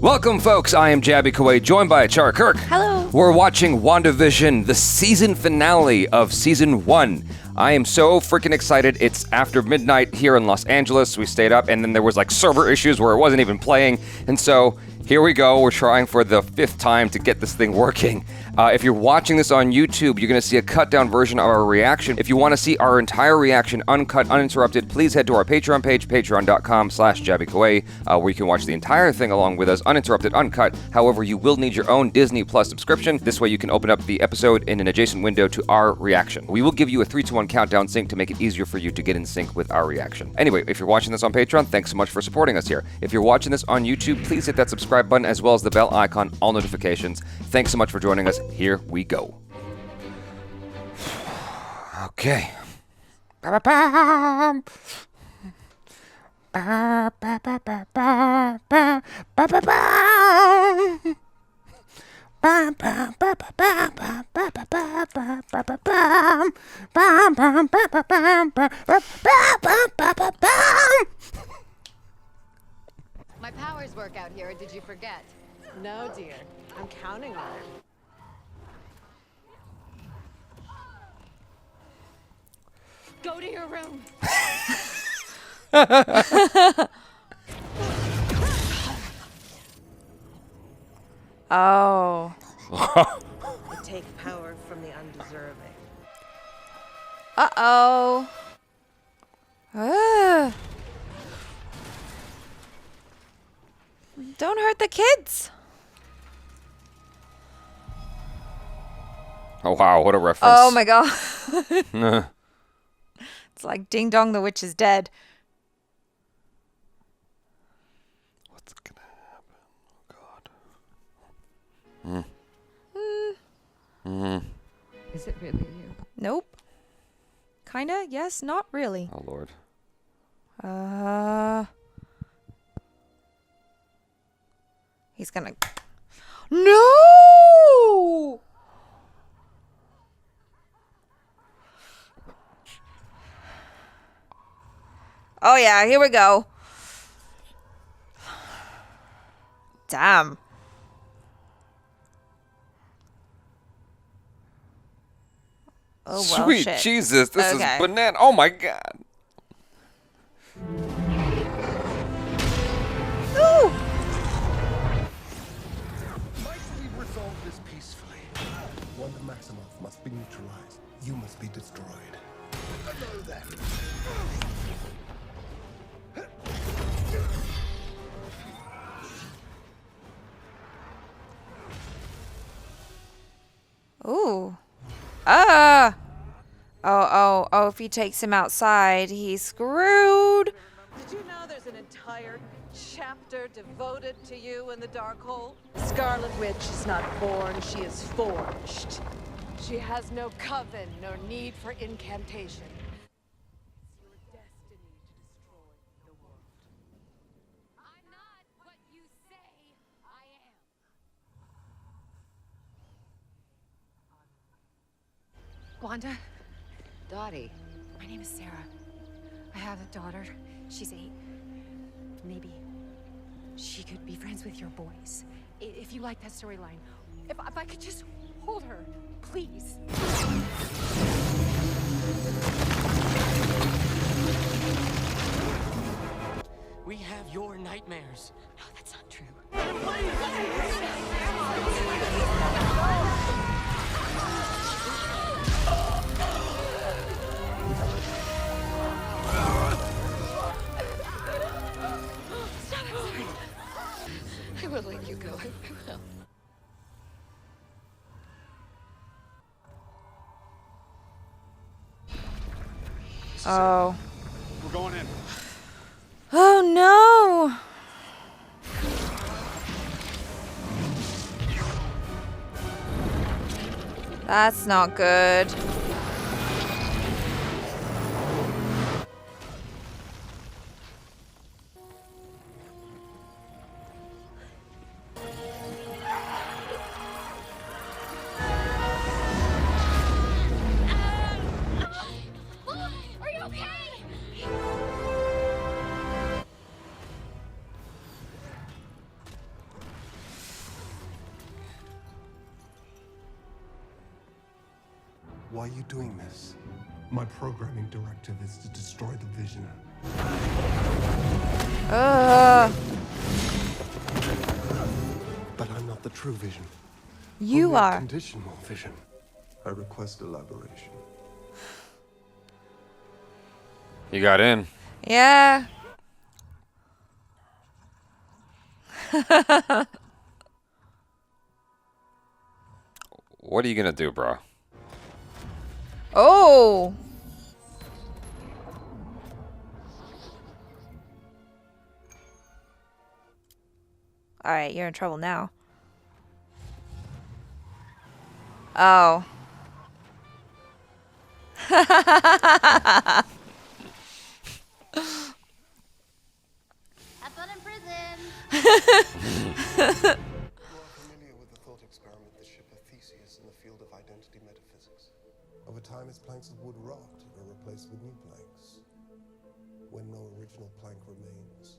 Welcome, folks. I am Jaby Koay, joined by Achara Kirk. Hello. We're watching Wandavision, the season finale of season 1. I am so freaking excited. It's after midnight here in Los Angeles. We stayed up, and then there was like server issues where it wasn't even playing. And so here we go. We're trying for the 5th time to get this thing working. If you're watching this on YouTube, you're going to see a cut-down version of our reaction. If you want to see our entire reaction uncut, uninterrupted, please head to our Patreon page, patreon.com/Jaby Koay, where you can watch the entire thing along with us, uninterrupted, uncut. However, you will need your own Disney Plus subscription. This way you can open up the episode in an adjacent window to our reaction. We will give you a 3-2-1 countdown sync to make it easier for you to get in sync with our reaction. Anyway, if you're watching this on Patreon, thanks so much for supporting us here. If you're watching this on YouTube, please hit that subscribe button as well as the bell icon, all notifications. Thanks so much for joining us. Here we go. Okay. My powers work out here, or did you forget? No, dear. I'm counting on it. Go to your room. Oh. You take power from the undeserving. Uh-oh. Don't hurt the kids. Oh, wow, what a reference. Oh, my God. It's like Ding Dong, the witch is dead. What's gonna happen? Oh, God. Is it really you? Nope. Kinda, yes, not really. Oh, Lord. He's gonna... No! Oh, yeah, here we go. Damn. Oh, well, Sweet shit. Jesus, this Okay. is banana. Oh, my God. Ooh! We've resolved this peacefully. Wanda Maximoff must be neutralized. You must be destroyed. Hello then. Ooh. Oh, if he takes him outside, he's screwed. Did you know there's an entire chapter devoted to you in the Darkhold? Scarlet Witch is not born, she is forged. She has no coven, no need for incantation. It's your destiny to destroy the world. I'm not what you say I am. Wanda? Dottie. My name is Sarah. I have a daughter. She's 8. Maybe she could be friends with your boys. If you like that storyline. If I could just hold her, please. We have your nightmares. No, that's not true. I will let you go. I will. Oh. We're going in. Oh, no. That's not good. Are you okay? Why are you doing this? My programming directive is to destroy the vision. But I'm not the true vision. You Only a are. conditional vision. I request elaboration. You got in. Yeah. What are you gonna do, bro? Oh. All right, you're in trouble now. Oh. Have fun in prison. You are familiar with the thought experiment, the ship of Theseus in the field of identity metaphysics. Over time, its planks of wood rot and are replaced with new planks. When no original plank remains,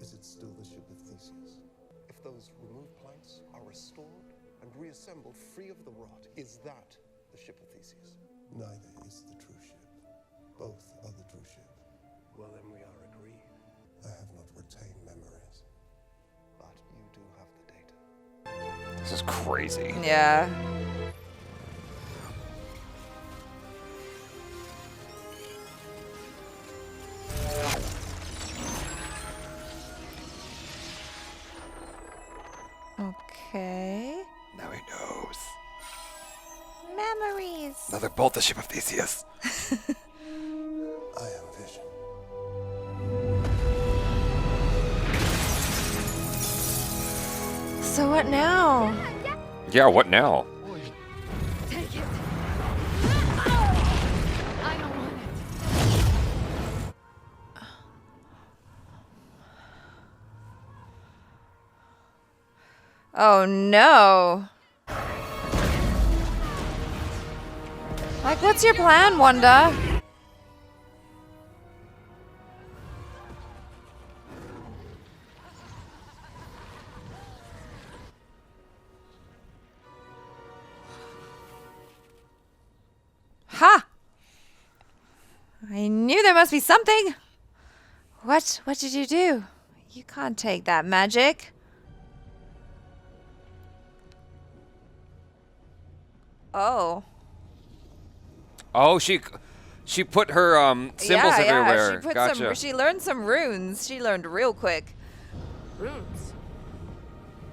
is it still the ship of Theseus? If those removed planks are restored and reassembled free of the rot, is that the ship of Theseus? Neither is the true ship. Both are the true ship. Well, then we are agreed. I have not retained memories, but you do have the data. This is crazy. Yeah. Okay. Now he knows. Memories. Now they're both the ship of Theseus. I am vision. So what now? Yeah, what now? Take it. I don't want it. Oh no. Like, what's your plan, Wanda? Ha! I knew there must be something. What did you do? You can't take that magic. Oh. Oh, she put her symbols everywhere. She put Gotcha. she learned some runes. She learned real quick. Runes.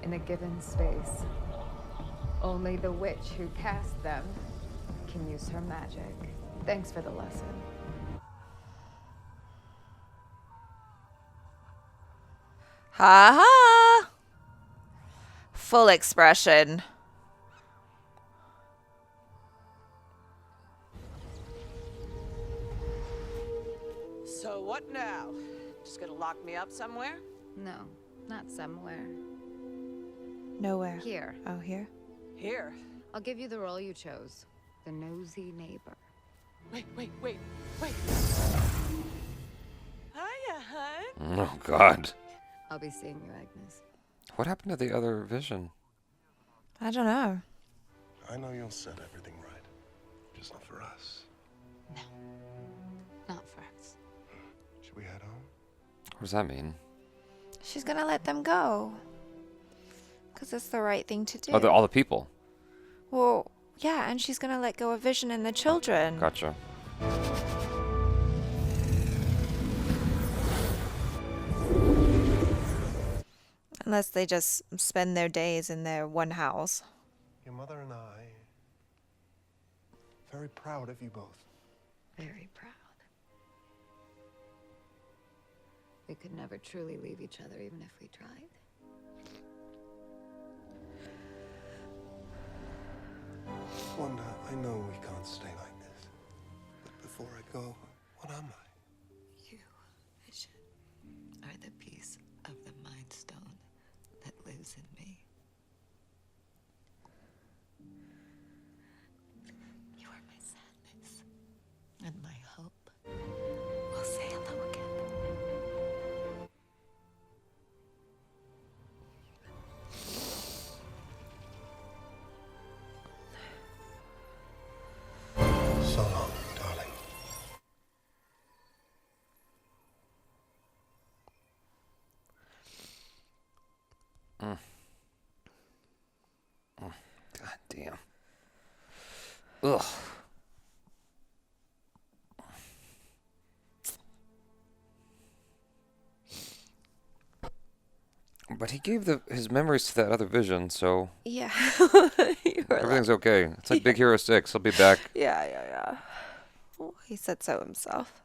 In a given space. Only the witch who cast them can use her magic. Thanks for the lesson. Ha ha! Full expression. So what now? Just gonna lock me up somewhere? No, not somewhere. Nowhere. Here. Oh, here? Here. I'll give you the role you chose. The nosy neighbor. Wait. Hiya, hun. Oh God. I'll be seeing you, Agnes. What happened to the other vision? I don't know. I know you'll set everything right. Just not for us. Not for us. Should we head home? What does that mean? She's gonna let them go. Because it's the right thing to do. Oh, all the people. Well, yeah, and she's gonna let go of Vision and the children. Gotcha. Unless they just spend their days in their one house. Your mother and I, very proud of you both. Very proud. We could never truly leave each other, even if we tried. Wanda, I know we can't stay like this. But before I go, what am I? You, Vision, are the piece of the Mind Stone that lives in me. You are my sadness and my hope. We'll say hello again. God damn. Ugh. But he gave his memories to that other vision, so Yeah. everything's okay. It's like Big Hero 6. He'll be back. Yeah. Well, he said so himself.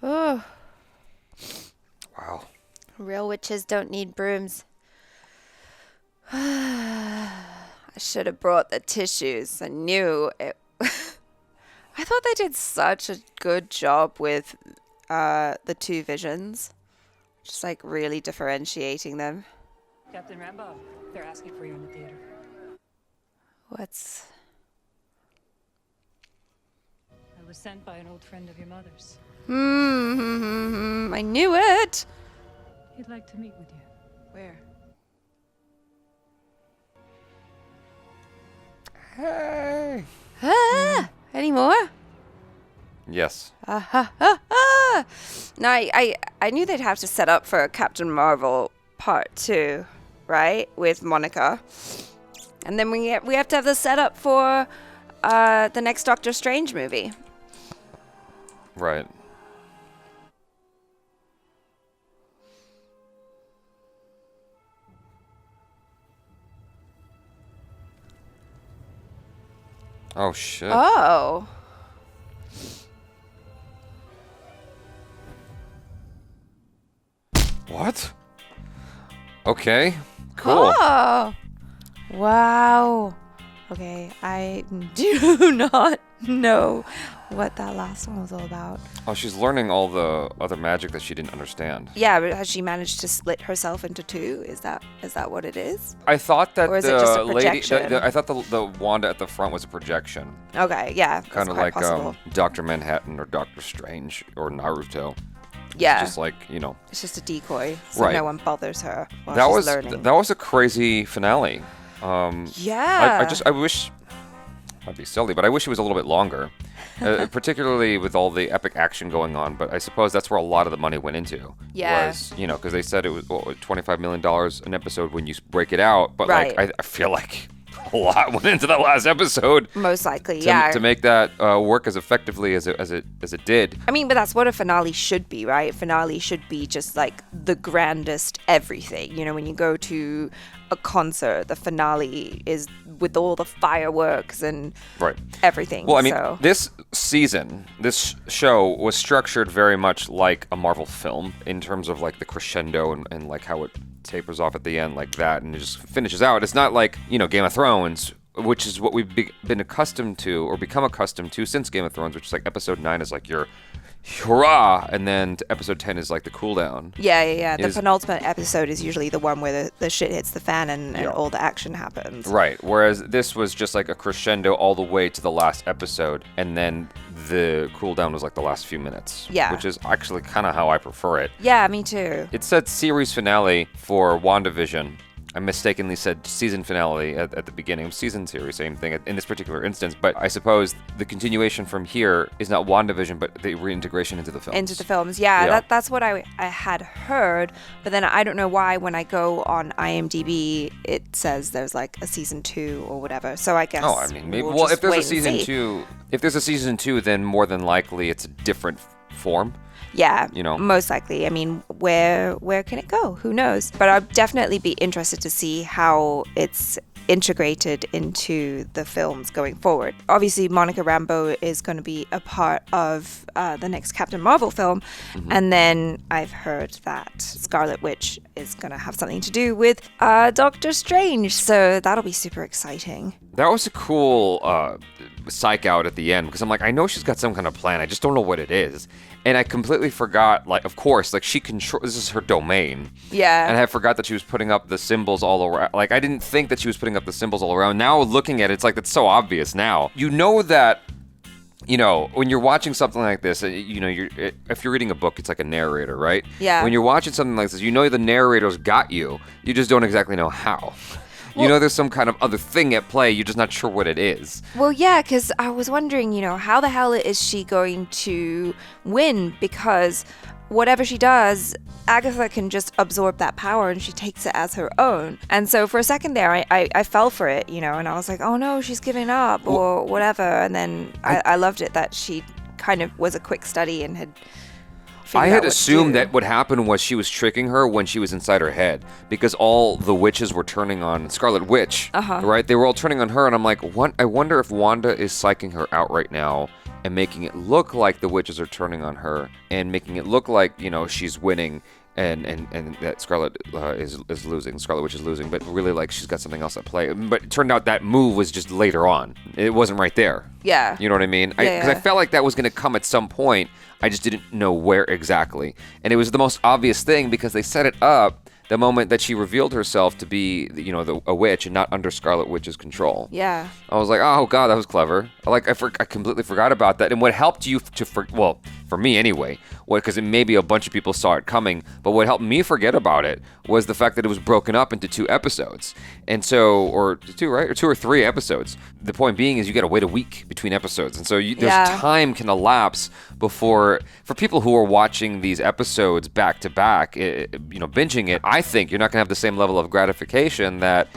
Oh, Wow. real witches don't need brooms. I should have brought the tissues. I knew it. I thought they did such a good job with the two visions. Just like really differentiating them. Captain Rambo, they're asking for you in the theater. What's... I was sent by an old friend of your mother's. I knew it. He'd like to meet with you. Where? Hey. Any more? Yes. No, I knew they'd have to set up for Captain Marvel Part 2, right? With Monica. And then we have to have the setup for the next Doctor Strange movie. Right. Oh, shit. Oh. What? Okay. Cool. Oh. Wow. Okay, I do not know what that last one was all about. Oh, she's learning all the other magic that she didn't understand. Yeah, but has she managed to split herself into two? Is that what it is? I thought that Or is it just a the lady, projection? I thought the Wanda at the front was a projection. Okay, yeah. that's Kind of quite like possible. Dr. Manhattan or Doctor Strange or Naruto. Yeah. Just like, you know. It's just a decoy, so Right. no one bothers her while That she's was learning. that was a crazy finale. Yeah. I wish, might be silly, but I wish it was a little bit longer, particularly with all the epic action going on. But I suppose that's where a lot of the money went into. Yeah. Was, you know, because they said it was $25 million an episode when you break it out. But Right. like, I feel like a lot went into that last episode. Most likely, to, yeah. to make that work as effectively as it did. I mean, but that's what a finale should be, right? Finale should be just like the grandest everything. You know, when you go to a concert, the finale is with all the fireworks and Right. everything. Well, I mean, so. this season, this show was structured very much like a Marvel film in terms of like the crescendo and like how it tapers off at the end like that and it just finishes out. It's not like, you know, Game of Thrones, which is what we've been accustomed to or become accustomed to since Game of Thrones, which is like episode 9 is like your hurrah, and then episode 10 is like the cool down. Yeah. The Is- penultimate episode is usually the one where the shit hits the fan and all the action happens. Right. Whereas this was just like a crescendo all the way to the last episode, and then the cooldown was like the last few minutes. Yeah. Which is actually kind of how I prefer it. Yeah, me too. It said series finale for WandaVision. I mistakenly said season finale at the beginning. Season series, same thing in this particular instance. But I suppose the continuation from here is not WandaVision, but the reintegration into the films. Into the films. Yeah, Yeah. that's what I had heard. But then I don't know why when I go on IMDb, it says there's like a season 2 or whatever. So I guess. Oh, I mean, maybe. we'll Well, just if there's a wait and season see. 2, then more than likely it's a different form. Yeah, You know. most likely. I mean, where can it go? Who knows? But I'd definitely be interested to see how it's integrated into the films going forward. Obviously, Monica Rambeau is going to be a part of the next Captain Marvel film, and then I've heard that Scarlet Witch is going to have something to do with Doctor Strange, so that'll be super exciting. That was a cool psych out at the end because I'm like, I know she's got some kind of plan. I just don't know what it is. And I completely forgot, like, of course, like she control. This is her domain. Yeah. And I forgot that she was putting up the symbols all around. Like, I didn't think that she was putting up the symbols all around. Now looking at it, it's like, it's so obvious now. You know that, you know, when you're watching something like this, you know, if you're reading a book, it's like a narrator, right? Yeah. When you're watching something like this, you know the narrator's got you. You just don't exactly know how. You know there's some kind of other thing at play, you're just not sure what it is. Well, yeah, because I was wondering, how the hell is she going to win? Because whatever she does, Agatha can just absorb that power and she takes it as her own. And so for a second there, I fell for it, and I was like, oh no, she's giving up or whatever. And then I loved it that she kind of was a quick study and had I had assumed that what happened was she was tricking her when she was inside her head, because all the witches were turning on Scarlet Witch, right? They were all turning on her, and I'm like, what? I wonder if Wanda is psyching her out right now and making it look like the witches are turning on her and making it look like, she's winning and that Scarlet is losing. Scarlet Witch is losing, but really like she's got something else at play. But it turned out that move was just later on. It wasn't right there. Yeah. You know what I mean? Because I felt like that was going to come at some point. I just didn't know where exactly. And it was the most obvious thing because they set it up the moment that she revealed herself to be, a witch and not under Scarlet Witch's control. Yeah. I was like, oh god, that was clever. I completely forgot about that. And what helped you for me anyway, because maybe a bunch of people saw it coming, but what helped me forget about it was the fact that it was broken up into 2 episodes. And so, or 2, right? Or 2 or 3 episodes. The point being is you got to wait a week between episodes. And so there's time can elapse before, for people who are watching these episodes back to back, binging it, I think you're not going to have the same level of gratification that,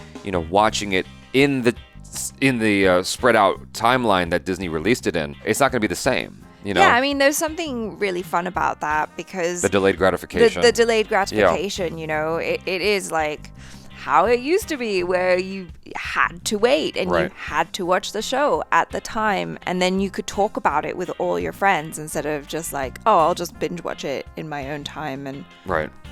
watching it in the spread out timeline that Disney released it in. It's not going to be the same. Yeah, I mean, there's something really fun about that because the delayed gratification. The delayed gratification, it is like how it used to be where you had to wait and you had to watch the show at the time and then you could talk about it with all your friends instead of just like, oh, I'll just binge watch it in my own time. And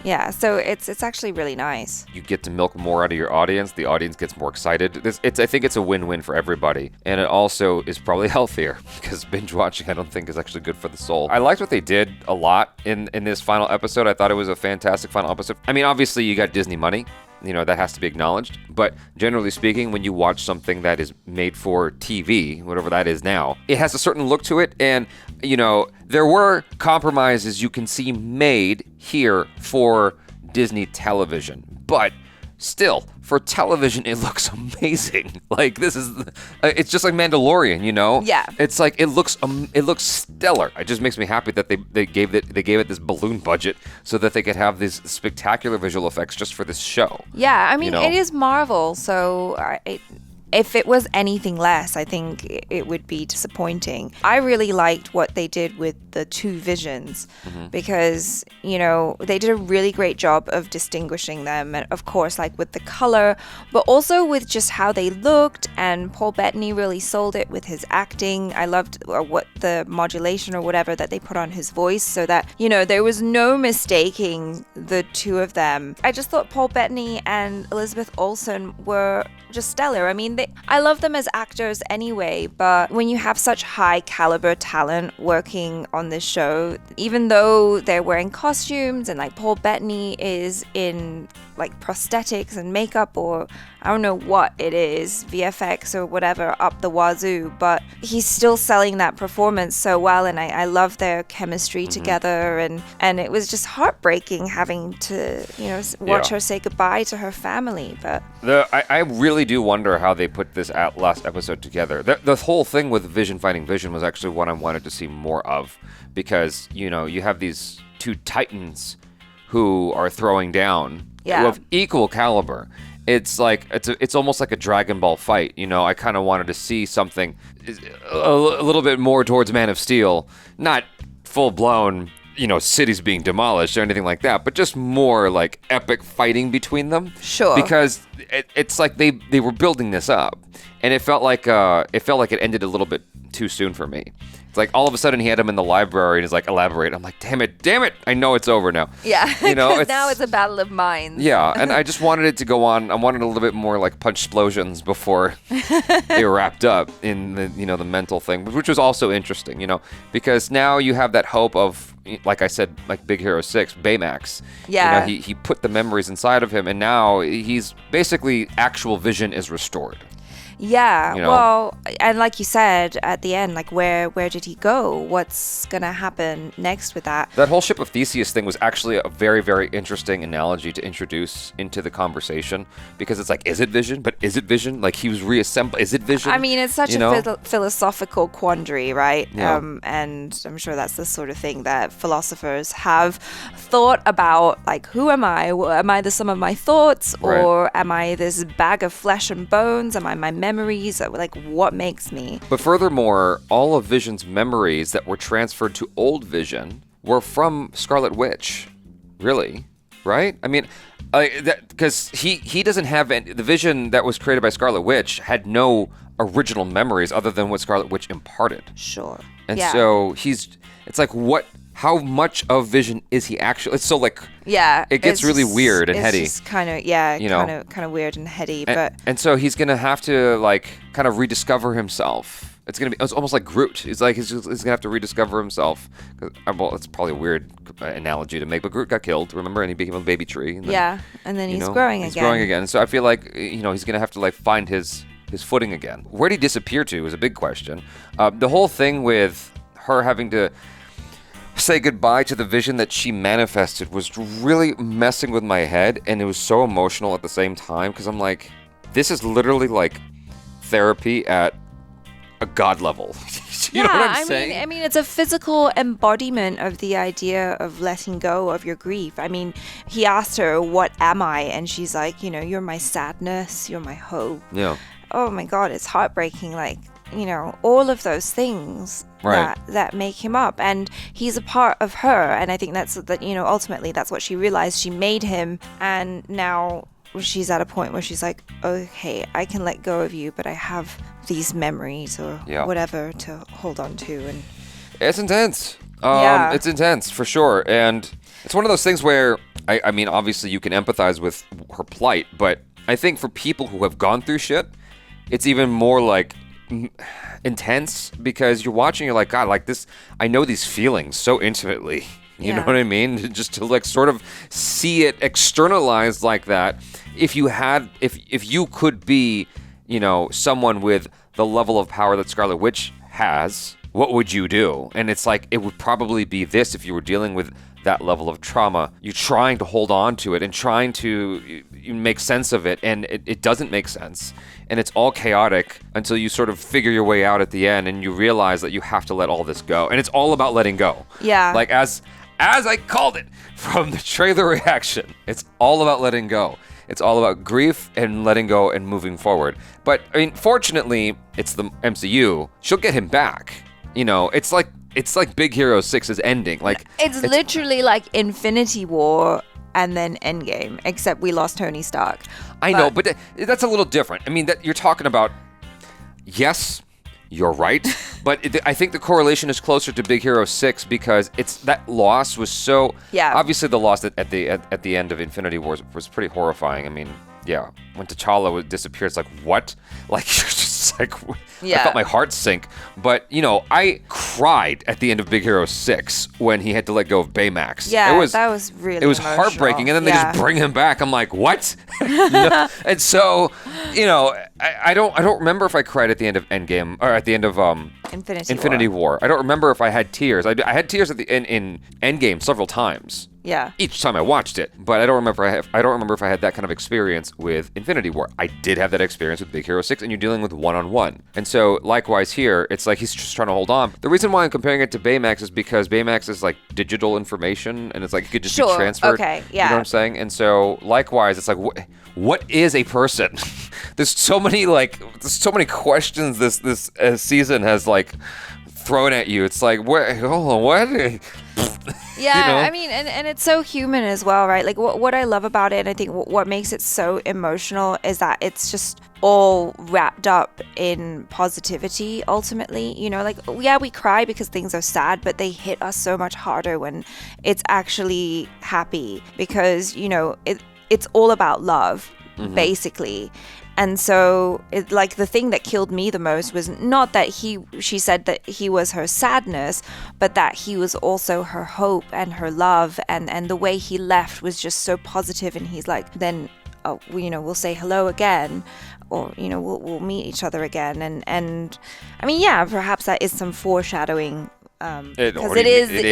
yeah, so it's actually really nice. You get to milk more out of your audience. The audience gets more excited. I think it's a win-win for everybody. And it also is probably healthier because binge watching I don't think is actually good for the soul. I liked what they did a lot in this final episode. I thought it was a fantastic final episode. I mean, obviously you got Disney money. That has to be acknowledged. But generally speaking, when you watch something that is made for TV, whatever that is now, it has a certain look to it. And, there were compromises you can see made here for Disney television. But still, for television, it looks amazing. Like it's just like Mandalorian, Yeah. It's like it looks stellar. It just makes me happy that they gave it this balloon budget so that they could have these spectacular visual effects just for this show. Yeah, I mean, it is Marvel, so if it was anything less, I think it would be disappointing. I really liked what they did with the 2 visions because, they did a really great job of distinguishing them. And of course, like with the color, but also with just how they looked. And Paul Bettany really sold it with his acting. I loved what the modulation or whatever that they put on his voice so that, there was no mistaking the 2 of them. I just thought Paul Bettany and Elizabeth Olsen were just stellar. I mean, I love them as actors anyway, but when you have such high caliber talent working on this show, even though they're wearing costumes and like Paul Bettany is in like prosthetics and makeup or I don't know what it is, VFX or whatever up the wazoo, but he's still selling that performance so well, and I love their chemistry together, and it was just heartbreaking having to watch her say goodbye to her family. But I really do wonder how they put this last episode together. The whole thing with Vision fighting Vision was actually what I wanted to see more of, because you have these 2 titans who are throwing down of equal caliber. It's like it's almost like a Dragon Ball fight. I kind of wanted to see something a little bit more towards Man of Steel, not full blown, cities being demolished or anything like that, but just more like epic fighting between them. Sure. Because it's like they were building this up, and it felt like it ended a little bit too soon for me. It's like all of a sudden he had him in the library and he's like, elaborate. I'm like, damn it, I know it's over now. Yeah, because now it's a battle of minds. Yeah, and I just wanted it to go on. I wanted a little bit more like punch explosions before they were wrapped up in the the mental thing, which was also interesting, because now you have that hope of, like I said, like Big Hero 6, Baymax. Yeah. He put the memories inside of him, and now he's basically actual vision is restored. Yeah, You know? well, and like you said at the end, like where did he go? What's gonna happen next with that? That whole Ship of Theseus thing was actually a very, very interesting analogy to introduce into the conversation, because it's like, is it Vision? But is it Vision? Like, he was reassembled. Is it Vision? I mean, it's such You a know? philosophical quandary, right? Yeah. And I'm sure that's the sort of thing that philosophers have thought about, like, who am I? Am I the sum of my thoughts? Right. Or am I this bag of flesh and bones? Am I my memories? Like, what makes me? But furthermore, all of Vision's memories that were transferred to old Vision were from Scarlet Witch. Really? Right? I mean, because he doesn't have any, the Vision that was created by Scarlet Witch had no original memories other than what Scarlet Witch imparted. Sure. And yeah. so it's like, how much of Vision is he actually? It's so like, yeah, it gets really weird and heady. It's just kind of, yeah, You know? kind of weird and heady. And, But and so he's gonna have to like kind of rediscover himself. It's almost like Groot. He's gonna have to rediscover himself. Well, it's probably a weird analogy to make, but Groot got killed, remember, and he became a baby tree. And then, yeah, and then you he's know, growing he's again. growing again. So I feel like he's gonna have to like find his footing again. Where'd he disappear to is a big question. The whole thing with her having to say goodbye to the Vision that she manifested was really messing with my head, and it was so emotional at the same time, because I'm like, this is literally like therapy at a god level. You know what I'm saying? I mean, it's a physical embodiment of the idea of letting go of your grief. I mean, he asked her, "What am I?" And she's like, "You're my sadness, you're my hope." Yeah. Oh my God, it's heartbreaking. Like, all of those things Right. that make him up, and he's a part of her. And I think that's that. Ultimately, that's what she realized. She made him, and now she's at a point where she's like, okay, I can let go of you, but I have these memories or Yeah. whatever to hold on to. And It's intense. Yeah. It's intense for sure. And it's one of those things where, I mean, obviously you can empathize with her plight, but I think for people who have gone through shit, it's even more like intense, because you're watching, you're like, God, like this, I know these feelings so intimately. You know Yeah. what I mean? Just to like sort of see it externalized like that. If you could be, someone with the level of power that Scarlet Witch has, what would you do? And it's like, it would probably be this if you were dealing with that level of trauma. You're trying to hold on to it and trying to you make sense of it, and it doesn't make sense. And it's all chaotic until you sort of figure your way out at the end, and you realize that you have to let all this go. And it's all about letting go. Yeah. Like as I called it from the trailer reaction, it's all about letting go. It's all about grief and letting go and moving forward. But I mean, fortunately, it's the MCU. She'll get him back. It's like Big Hero 6's ending. Like it's literally like Infinity War and then Endgame, except we lost Tony Stark. I know, but that's a little different. I mean, that you're talking about. Yes, you're right, but I think the correlation is closer to Big Hero 6, because that loss was so. Yeah. Obviously, the loss at the end of Infinity War was pretty horrifying. I mean, yeah, when T'Challa would disappear, it's like, what? Like, you're just like, I Yeah. felt my heart sink. But I cried at the end of Big Hero 6 when he had to let go of Baymax. Yeah, it was really It was emotional. heartbreaking, and then they Yeah. just bring him back. I'm like, what? No. And so, I don't remember if I cried at the end of Endgame or at the end of Infinity War. I don't remember if I had tears. I had tears at the in Endgame several times. Yeah. Each time I watched it, but I don't remember if I had that kind of experience with Infinity War. I did have that experience with Big Hero 6, and you're dealing with one-on-one. And so likewise here, it's like he's just trying to hold on. The reason why I'm comparing it to Baymax is because Baymax is like digital information, and it's like it could just be transferred. Okay, You know yeah. what I'm saying? And so likewise, it's like what is a person? There's so many questions this season has like thrown at you. It's like what? Yeah, I mean, and it's so human as well, right? Like what I love about it, and I think what makes it so emotional is that it's just all wrapped up in positivity ultimately. Like, yeah, we cry because things are sad, but they hit us so much harder when it's actually happy, because it's all about love, basically. And so, like, the thing that killed me the most was not that she said that he was her sadness, but that he was also her hope and her love. And the way he left was just so positive. And he's like, then, we'll say hello again. or we'll meet each other again, and I mean, yeah, perhaps that is some foreshadowing. Because it is the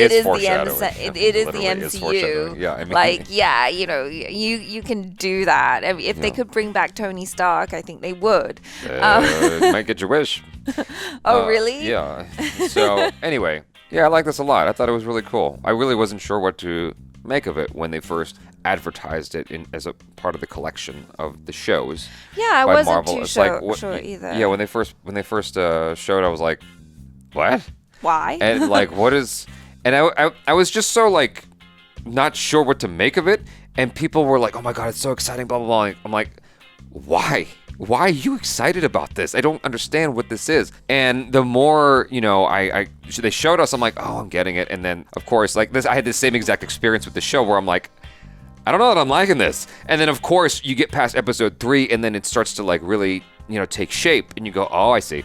MCU. Yeah, I mean, like, yeah, you can do that. I mean, if they could bring back Tony Stark, I think they would. Might get your wish. Oh, really? Yeah. So anyway, yeah, I like this a lot. I thought it was really cool. I really wasn't sure what to make of it when they first advertised it as a part of the collection of the shows. Yeah, I by wasn't Marvel. too It's sure, like, sure either. Yeah, when they first showed, I was like, what? Why? And like, what is? And I was just so like not sure what to make of it. And people were like, oh my god, it's so exciting, blah blah blah. I'm like, why? Why are you excited about this? I don't understand what this is. And the more, they showed us, I'm like, oh, I'm getting it. And then, of course, like this, I had the same exact experience with the show where I'm like, I don't know that I'm liking this. And then, of course, you get past episode 3 and then it starts to like really, take shape. And you go, oh, I see.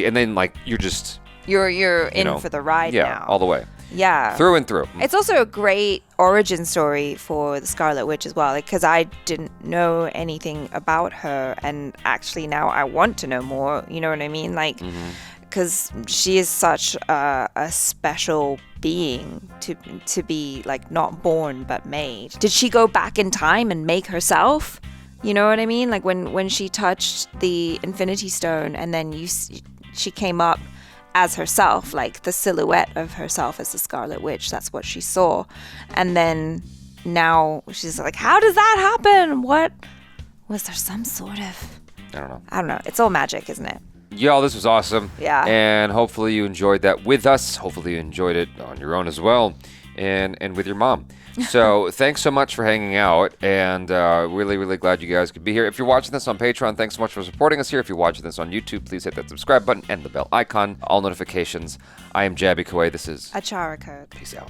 And then like, you're just... You're in for the ride now. Yeah, all the way. Yeah. Through and through. It's also a great origin story for the Scarlet Witch as well, because I didn't know anything about her, and actually now I want to know more, you know what I mean? Like, because she is such a special being to be, like, not born but made. Did she go back in time and make herself? You know what I mean? Like, when she touched the Infinity Stone and then she came up as herself, like the silhouette of herself as the Scarlet Witch. That's what she saw. And then now she's like, how does that happen? What? Was there some sort of... I don't know. It's all magic, isn't it? Y'all, this was awesome. Yeah. And hopefully you enjoyed that with us. Hopefully you enjoyed it on your own as well. And with your mom. So thanks so much for hanging out, and really, really glad you guys could be here. If you're watching this on Patreon, thanks so much for supporting us here. If you're watching this on YouTube, please hit that subscribe button and the bell icon, all notifications. I am Jaby Koay. This is Achara Kirk. Peace out.